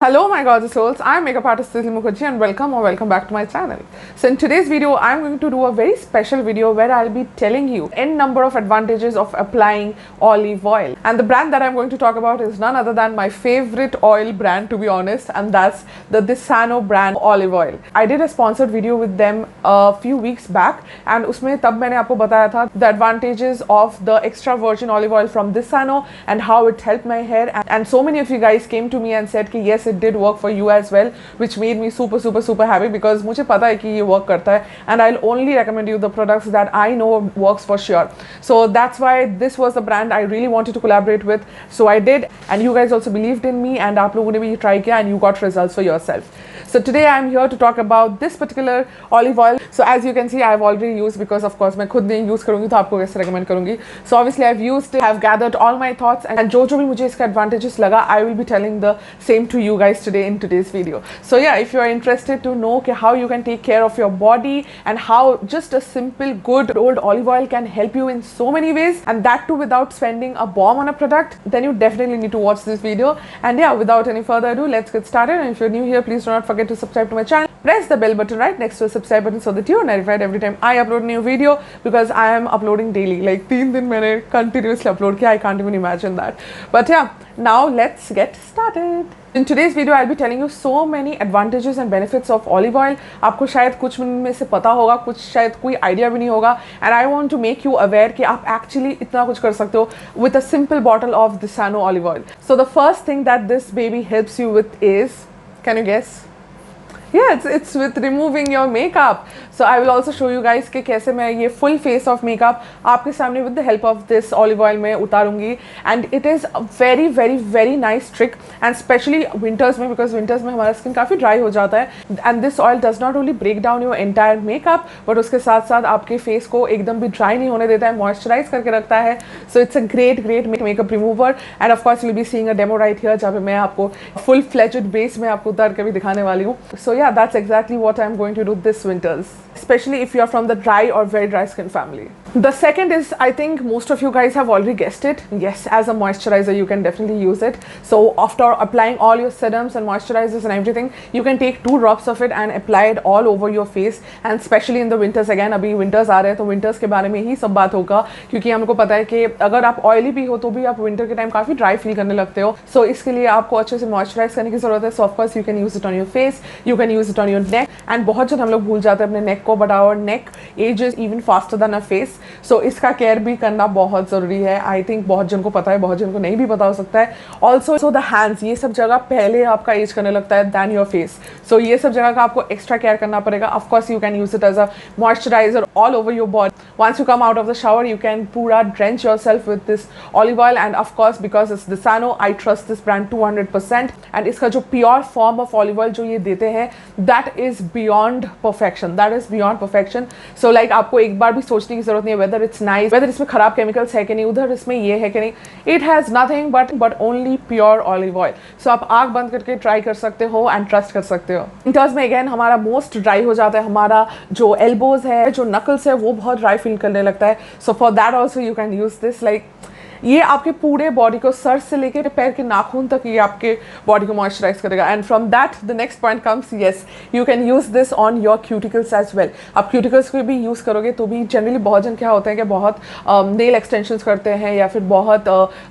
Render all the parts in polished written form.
Hello my gorgeous souls, I am makeup artist Cecily Mukherjee and welcome back to my channel. So in today's video, I am going to do a very special video where I'll be telling you n number of advantages of applying olive oil. And the brand that I'm going to talk about is none other than my favorite oil brand, to be honest, and that's the Desano brand olive oil. I did a sponsored video with them a few weeks back and उसमें तब मैंने आपको बताया था the advantages of the extra virgin olive oil from Desano and how it helped my hair, and so many of you guys came to me and said कि yes, it did work for you as well, which made me super happy because मुझे पता है कि ये work करता है and I'll only recommend you the products that I know works for sure. So that's why this was the brand I really wanted to collaborate with. So I did, and you guys also believed in me and आप लोगों ने भी try किया and you got results for yourself. So today I'm here to talk about this particular olive oil. So as you can see, I've already used, because of course मैं खुद नहीं use करूँगी तो आपको कैसे recommend करूँगी. So obviously I've used it, I've gathered all my thoughts, and जो भी मुझे इसका advantages लगा, I will be telling the same to you guys today in today's video. So yeah, if you are interested to know how you can take care of your body and how just a simple good old olive oil can help you in so many ways, and that too without spending a bomb on a product, then you definitely need to watch this video. And yeah, without any further ado, let's get started. And if you're new here, please do not forget to subscribe to my channel. Press the bell button right next to the subscribe button so that you are notified every time I upload a new video, because I am uploading daily. Like 3 दिन मैंने continuously upload किया. I can't even imagine that. But yeah, now let's get started. In today's video, I'll be telling you so many advantages and benefits of olive oil. आपको शायद कुछ में से पता होगा, कुछ शायद कोई idea भी नहीं होगा. And I want to make you aware कि आप actually इतना कुछ कर सकते हो with a simple bottle of Desano olive oil. So the first thing that this baby helps you with is, can you guess? Yeah, it's with removing your makeup. So I will also show you guys कि कैसे मैं ये full face of makeup आपके सामने with the help of this olive oil में उतारूंगी. And it is a very nice trick, and especially winters में, because winters में हमारा skin काफ़ी dry हो जाता है. And this oil does not only break down your entire makeup, but उसके साथ साथ आपके face को एकदम भी dry नहीं होने देता है, moisturize करके रखता है. So it's a great makeup remover. And of course you'll be seeing a demo right here जहाँ पे मैं आपको full fledged base में आपको उतार के भी दिखाने वाली हूँ. So yeah, that's exactly what I'm going to do this winters, especially if you're from the dry or very dry skin family. The second is, I think most of you guys have already guessed it. Yes, as a moisturizer, you can definitely use it. So after applying all your serums and moisturizers and everything, you can take 2 drops of it and apply it all over your face. And especially in the winters, again, अभी winters आ रहे हैं तो winters के बारे में ही सब बात होगा, क्योंकि हमको पता है कि अगर आप oily भी हो तो भी आप winter के टाइम काफ़ी dry feel करने लगते हो. So इसके लिए आपको अच्छे से moisturize करने की ज़रूरत है. So of course you can use it on your face, you can use it on your neck, and बहुत जन हम लोग भूल जाते हैं अपने neck को, but our neck ages even faster than our face. So इसका केयर भी करना बहुत ज़रूरी है. आई थिंक बहुत जन को पता है, बहुत जन को नहीं भी पता हो सकता है. ऑल्सो द हैंड्स, ये सब जगह पहले आपका एज करने लगता है दैन योर फेस. सो ये सब जगह का आपको एक्स्ट्रा केयर करना पड़ेगा. Of course you can use it as a moisturiser all over your body. Once you come out of the shower, you can पूरा drench yourself with this olive oil. And of course because it's Desano, I trust this brand 200%. And इसका जो pure form of olive oil जो ये देते हैं, that is beyond perfection. So like आपको एक बार भी सोचने की जरूरत नहीं है वेदर इट्स नाइस, वेदर इसमें खराब केमिकल्स है कि नहीं, उधर इसमें ये है कि नहीं. It has nothing but only pure olive oil. So आप आँख बंद करके ट्राई कर सकते हो एंड ट्रस्ट कर सकते हो. विंटर्स में अगेन हमारा मोस्ट ड्राई हो जाता है, हमारा जो एल्बोज है, जो नकल्स है, वो बहुत ड्राई फील करने लगता है. सो for that also you can use this. Like ये आपके पूरे बॉडी को, सर से लेके पैर के नाखून तक, ये आपके बॉडी को मॉइस्चराइज करेगा. And from that the next point comes, yes, you can use this on your cuticles as well. आप क्यूटिकल्स को भी यूज़ करोगे तो भी जनरली बहुत जन क्या होते हैं कि बहुत नेल एक्सटेंशंस करते हैं या फिर बहुत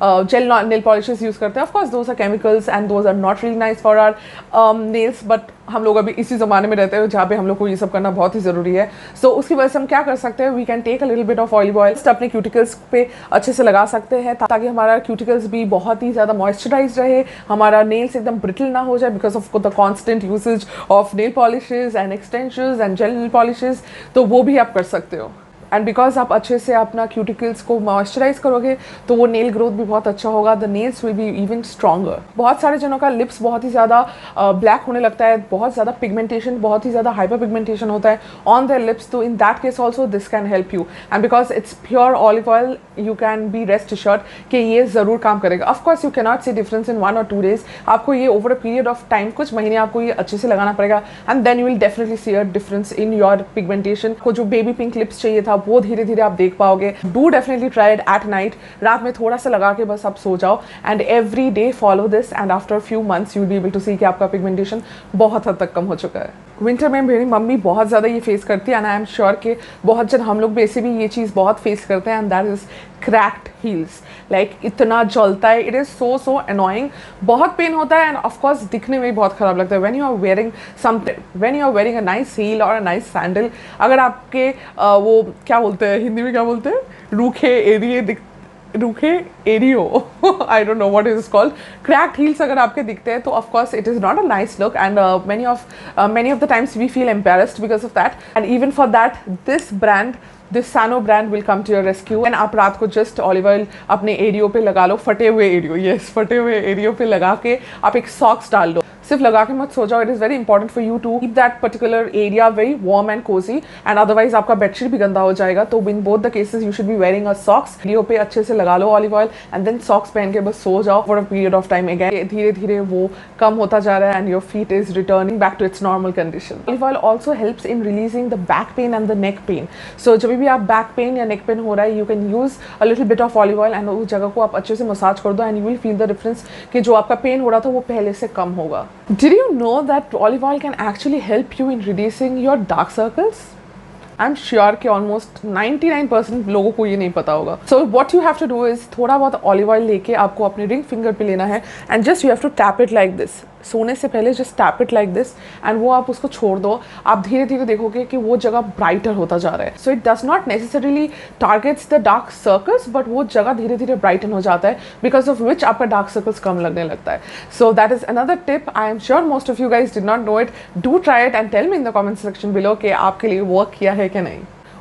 जेल नेल पॉलिशेस यूज़ करते हैं. Of course those are chemicals and those are not really nice for our nails, but हम लोग अभी इसी ज़माने में रहते हैं जहाँ पे हम लोग को ये सब करना बहुत ही ज़रूरी है. सो उसकी वजह से हम क्या कर सकते हैं, we can take a little bit of olive oil, अपने क्यूटिकल्स पे अच्छे से लगा सकते हैं ताकि हमारा क्यूटिकल्स भी बहुत ही ज़्यादा मॉइस्चराइज रहे, हमारा नेल्स एकदम ब्रिटल ना हो जाए because of the constant usage of nail polishes and extensions and jail nail polishes. तो वो भी आप कर सकते हो. एंड बिकॉज आप अच्छे से अपना क्यूटिकल्स को मॉइस्चराइज करोगे तो वो नेल ग्रोथ भी बहुत अच्छा होगा. The nails will be even stronger. बहुत सारे जनों का लिप्स बहुत ही ज़्यादा ब्लैक होने लगता है, बहुत ज़्यादा पिगमेंटेशन, बहुत ही ज़्यादा हाइपर पिगमेंटेशन होता है ऑन देयर लिप्स. तो in that case also this can help you. And because it's pure olive oil, you can be rest assured कि ये ज़रूर काम करेगा. Of course you can not see difference in 1 or 2 days. आपको ये over a period of time, कुछ महीने आपको ये अच्छे से लगाना पड़ेगा. And then you will definitely see a difference in your pigmentation. को जो बेबी पिंक लिप्स चाहिए था वो धीरे धीरे आप देख पाओगे। Do definitely try it at night, रात में थोड़ा सा लगा के बस आप सो जाओ and every day follow this and after few months you will be able to see कि आपका पिगमेंटेशन बहुत हद तक कम हो चुका है। विंटर में मेरी मम्मी बहुत ज़्यादा ये फेस करती है एंड आई एम श्योर कि बहुत जन हम लोग वैसे भी ये चीज़ बहुत फेस करते हैं and that is cracked heels. Like इतना जलता है, इट इज़ सो अनोइंग, बहुत पेन होता है एंड ऑफकोर्स दिखने में भी बहुत ख़राब लगता है। When you are wearing a nice heel और अ नाइस सैंडल, अगर आपके वो क्या बोलते हैं हिंदी में, क्या बोलते हैं, रूखे एरियो I don't know what is called, cracked heels अगर आपके दिखते हैं तो of course it is not a nice look and many of the times we feel embarrassed because of that, and even for that this Sano brand will come to your rescue and आप रात को just olive oil अपने एरियो पे लगा लो, फटे हुए एरियो पे लगा के आप एक सॉक्स डाल दो, सिर्फ लगा के मत सो जाओ। It is very important for you to keep that particular area very warm and cosy and otherwise आपका बेडशीट भी गंदा हो जाएगा। तो in both the cases you should be wearing a socks, एरियो पे अच्छे से लगा लो olive oil and then socks पहन के बस सो जाओ for a period of time. Again धीरे धीरे वो कम होता जा रहा है and your feet is returning back to its normal condition. Olive oil also helps in releasing the back pain and the neck pain. So जब भी आप बैक पेन या नेक पेन हो रहा है, you can use a little bit of olive oil and उस जगह को आप अच्छे से मसाज कर दो and you will feel the difference कि जो आपका पेन हो रहा था वो पहले से कम होगा। Did you know that olive oil can actually help you in reducing your dark circles? I'm sure कि almost 99% लोगों को ये नहीं पता होगा। So what you have to do is थोड़ा बहुत olive oil लेके आपको अपने रिंग फिंगर पे लेना है and just you have to tap it like this। सोने से पहले just tap it like this and वो आप उसको छोड़ दो, आप धीरे धीरे देखोगे कि वो जगह ब्राइटर होता जा रहा है। So it does not necessarily targets the dark circles, but वो जगह धीरे धीरे ब्राइटन हो जाता है बिकॉज ऑफ विच आपका डार्क सर्कल्स कम लगने लगता है। So that is another tip. I am sure most of you guys did not know it. Do try it and tell me in the comment section below कि आपके लिए work किया है कि नहीं।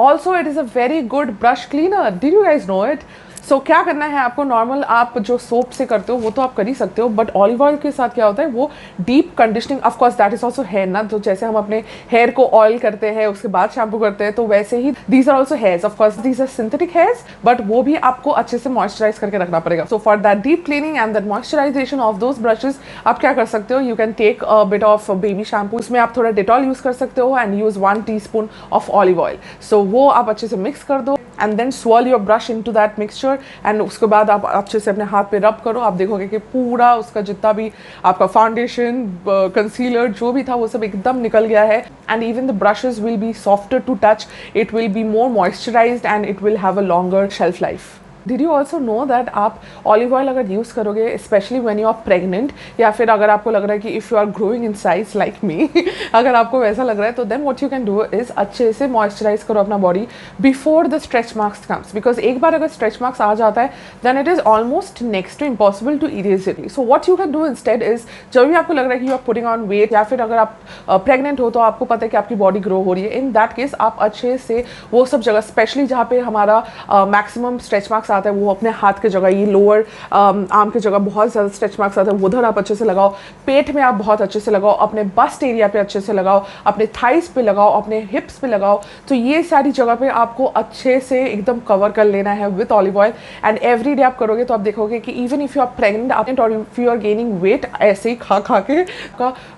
Also it is a very good brush cleaner. Did you guys know it? So क्या करना है आपको, नॉर्मल आप जो सोप से करते हो वो तो आप कर ही सकते हो, बट ऑलिव ऑयल के साथ क्या होता है वो deep conditioning, of course that is also hair ना, तो जैसे हम अपने हेयर को ऑयल करते हैं उसके बाद शैम्पू करते हैं तो वैसे ही these are also hairs. Of course these are synthetic hairs, but वो भी आपको अच्छे से मॉइस्चराइज करके रखना पड़ेगा। So for that deep cleaning and that moisturisation of those brushes आप क्या कर सकते हो, you can take a bit of baby shampoo, उसमें आप थोड़ा डेटॉल यूज कर सकते हो and use 1 teaspoon of olive oil. So वो आप अच्छे से मिक्स कर दो and then swirl your brush into that mixture and उसके बाद आप अच्छे से अपने हाथ पे रब करो। आप देखोगे कि पूरा उसका जितना भी आपका फाउंडेशन कंसीलर जो भी था वो सब एकदम निकल गया है and even the brushes will be softer to touch, it will be more moisturized and it will have a longer shelf life. Did you also know that आप ऑलिव ऑयल अगर यूज़ करोगे specially when you are pregnant, या फिर अगर आपको लग रहा है कि if you are growing in size like me अगर आपको वैसा लग रहा है तो then what you can do is अच्छे से मॉइस्चराइज करो अपना body before the stretch marks comes, because एक बार अगर स्ट्रेच मार्क्स आ जाता है then it is almost next to impossible to erase it. So what you can do instead is, जब भी आपको लग रहा है कि you are putting on weight या फिर अगर आप प्रेग्नेंट हो तो आपको पता है कि आपकी बॉडी ग्रो हो रही है, इन दैट केस आप अच्छे से वो सब जगह स्पेशली जहाँ पे हमारा मैक्सिमम स्ट्रेच मार्क्स आता है वो अपने हाथ के जगह, ये लोअर आर्म के जगह बहुत ज़्यादा स्ट्रेच मार्क्स आते हैं उधर आप अच्छे से लगाओ, पेट में आप बहुत अच्छे से लगाओ, अपने बस्ट एरिया पे अच्छे से लगाओ, अपने थाइस पे लगाओ, अपने हिप्स पे लगाओ। तो ये सारी जगह पे आपको अच्छे से एकदम कवर कर लेना है with olive oil and every day आप करोगे तो आप देखोगे कि even if you are pregnant और if you are gaining weight ऐसे ही खा खा के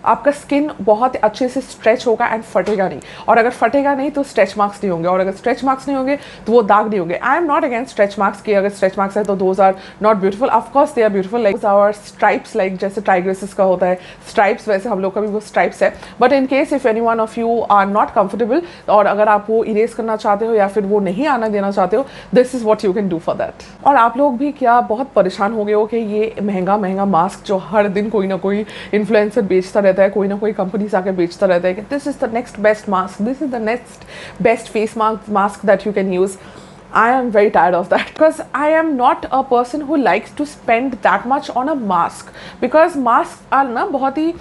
आपका स्किन बहुत अच्छे से स्ट्रेच होगा एंड फटेगा नहीं, और अगर फटेगा नहीं तो स्ट्रेच मार्क्स नहीं होंगे, और अगर स्ट्रेच मार्क्स नहीं होंगे तो वो दाग नहीं होंगे। I am not against stretch marks की, अगर स्ट्रेच मार्क्स है तो those are not beautiful, of course they are beautiful, like our stripes, like जैसे टाइग्रेसेस का होता है स्ट्राइप्स वैसे हम लोग का भी वो स्ट्राइप्स है। But in case if any one of you are not comfortable और अगर आप वो इरेज करना चाहते हो या फिर वो नहीं आना देना चाहते हो, this is what you can do for that. और आप लोग भी क्या बहुत परेशान हो गए हो कि ये महंगा महंगा मास्क जो हर दिन कोई ना कोई इन्फ्लुएंसर बेचता रहता है, कोई ना कोई कंपनी आके बेचता रहता है कि this is the next best mask, this is the next best face mask that you can use. I am very tired of that because I am not a person who likes to spend that much on a mask, because masks are ना बहुत ही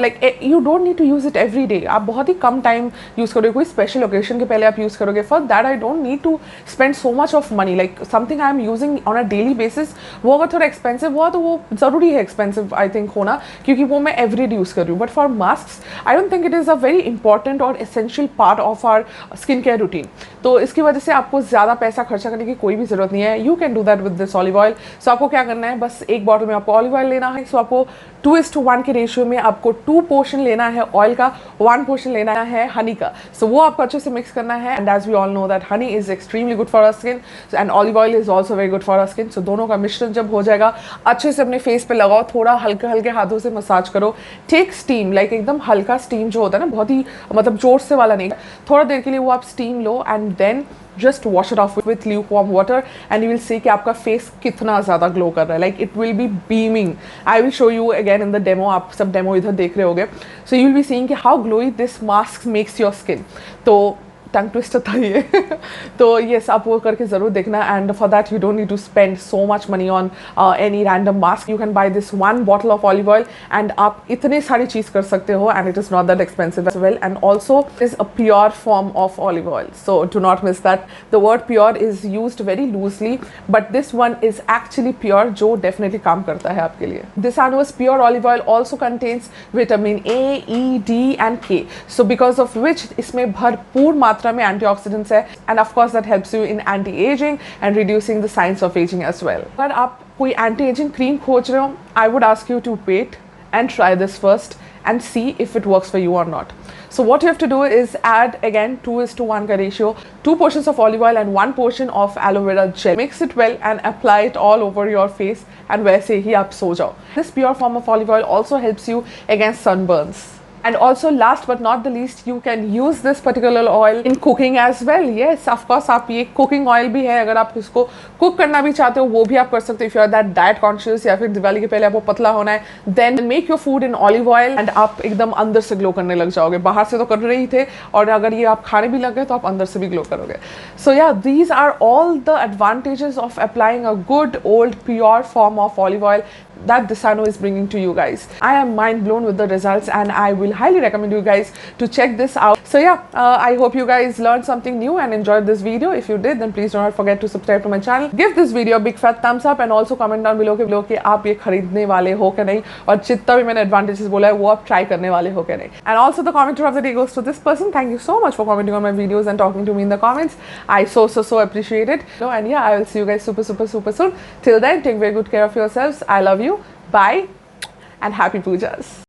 like you don't need to use it every day। आप बहुत ही कम time use करोगे, कोई special occasion के पहले आप use करोगे। For that I don't need to spend so much of money, like something I am using on a daily basis. वो अगर थोड़ा एक्सपेंसिव हुआ तो वो ज़रूरी है एक्सपेंसिव आई थिंक होना, क्योंकि वो मैं एवरी डे यूज़ कर रही हूँ। But for mask I don't think it is a very important और essential part of our skin care routine. तो इसकी वजह से आपको ज़्यादा पैसा खर्चा करने की कोई भी जरूरत नहीं है. You can do that with this olive oil. So आपको क्या करना है, बस एक बॉटल में आपको ऑलिव ऑयल लेना है. सो आपको 2:1 के रेशियो में आपको 2 पोर्शन लेना है ऑयल का, 1 पोर्शन लेना है हनी का. सो वो आपको अच्छे से मिक्स करना है. And as we all know that honey is extremely good for our skin and olive oil is also very good for our skin. So दोनों का मिश्रण जब हो जाएगा, अच्छे से अपने फेस पे लगाओ, थोड़ा हल्के हल्के हाथों से मसाज करो. टेक स्टीम, लाइक एकदम हल्का स्टीम जो होता है ना, बहुत ही मतलब जोर से वाला नहीं, थोड़ा देर के लिए वो आप स्टीम लो and then just wash it off with lukewarm water and you will see कि आपका फेस कितना ज़्यादा ग्लो कर रहा है. Like it will be beaming. I will show you again in the demo. आप सब डेमो इधर देख रहे होगे. So you will be seeing कि how glowy this mask makes your skin. तो टंग ट्विस्टर था ये. तो येस, आप वो करके ज़रूर देखना. And for that you don't need to spend so much money on any random mask. You can buy this 1 bottle of olive oil and आप इतने सारी चीज़ कर सकते हो and it is not that expensive as well. And also is a pure form of olive oil. So do not miss that. The word pure is used very loosely but this one is actually pure, जो definitely काम करता है आपके लिए. This एनोस pure olive oil also contains vitamin A, E, D and K. So because of which इसमें भरपूर मात्रा में एंटीऑक्सीडेंट्स है and of course that helps you in anti aging and reducing the science of aging as well. अगर आप कोई anti aging cream खोज रहे हो, I would ask you to wait and try this first and see if it works for you or not. So what you have to do is add again 2:1 ka ratio, 2 portions of olive oil and 1 portion of aloe vera gel. Mix it well and apply it all over your face and वैसे ही आप सो जाओ. This pure form of olive oil also helps you against sunburns. And also last but not the least, you can use this particular oil in cooking as well. Yes, of course, आप ये cooking oil भी है, अगर आप इसको cook करना भी चाहते हो वो भी आप कर सकते हो. If you are that diet conscious या फिर दिवाली के पहले आपको पतला होना है, then make your food in olive oil and आप एकदम अंदर से ग्लो करने लग जाओगे. बाहर से तो कर रहे ही थे और अगर ये आप खाने भी लग गए तो आप अंदर से भी ग्लो करोगे. So yeah, these are all the advantages of applying a good old pure form of olive oil that Desano is bringing to you guys. I am mind blown with the results and I will highly recommend you guys to check this out. So yeah, I hope you guys learned something new and enjoyed this video. If you did, then please do not forget to subscribe to my channel. Give this video a big fat thumbs up and also comment down below कि आप ये खरीदने वाले हो क्या नहीं और जितना भी मैंने advantages बोला है वो आप try करने वाले हो क्या नहीं. And also the commenter of the day goes to this person. Thank you so much for commenting on my videos and talking to me in the comments. I so appreciate it. So and yeah, I will see you guys super soon. Till then, take very good care of yourselves. I love you. Bye and happy pujas.